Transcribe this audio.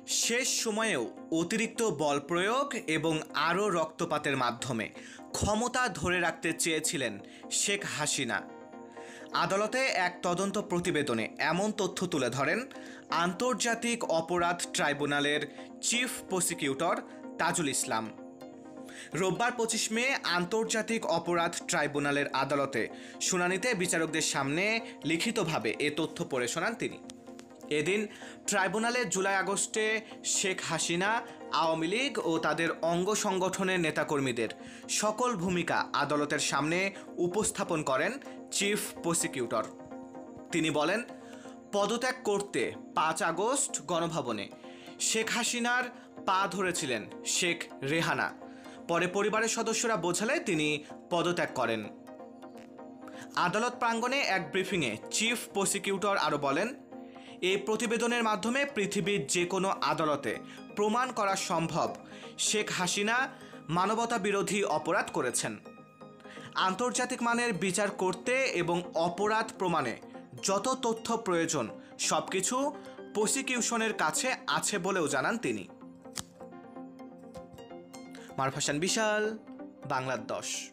শেষ সময়েও অতিরিক্ত বল প্রয়োগ এবং আরও রক্তপাতের মাধ্যমে ক্ষমতা ধরে রাখতে চেয়েছিলেন শেখ হাসিনা। আদালতে এক তদন্ত প্রতিবেদনে এমন তথ্য তুলে ধরেন আন্তর্জাতিক অপরাধ ট্রাইব্যুনালের চিফ প্রসিকিউটর তাজুল ইসলাম। রোববার 25 মে আন্তর্জাতিক অপরাধ ট্রাইব্যুনালের আদালতে শুনানিতে বিচারকদের সামনে লিখিতভাবে এ তথ্য পড়ে শোনান তিনি। এদিন ট্রাইব্যুনালে জুলাই আগস্টে শেখ হাসিনা, আওয়ামী লীগ ও তাদের অঙ্গ সংগঠনের নেতাকর্মীদের সকল ভূমিকা আদালতের সামনে উপস্থাপন করেন চিফ প্রসিকিউটর। তিনি বলেন, পদত্যাগ করতে 5 আগস্ট গণভবনে শেখ হাসিনার পা ধরেছিলেন শেখ রেহানা। পরে পরিবারের সদস্যরা বোঝালে তিনি পদত্যাগ করেন। আদালত প্রাঙ্গণে এক ব্রিফিংয়ে চিফ প্রসিকিউটর আরও বলেন, এই প্রতিবেদনের মাধ্যমে পৃথিবীর যে কোনো আদালতে প্রমাণ করা সম্ভব শেখ হাসিনা মানবতা বিরোধী অপরাধ করেছেন। আন্তর্জাতিক মানের বিচার করতে এবং অপরাধ প্রমাণে যত তথ্য প্রয়োজন সবকিছু প্রসিকিউশনের কাছে আছে বলেও জানান তিনি। মারুফ হাসান বিশাল, বাংলার 10।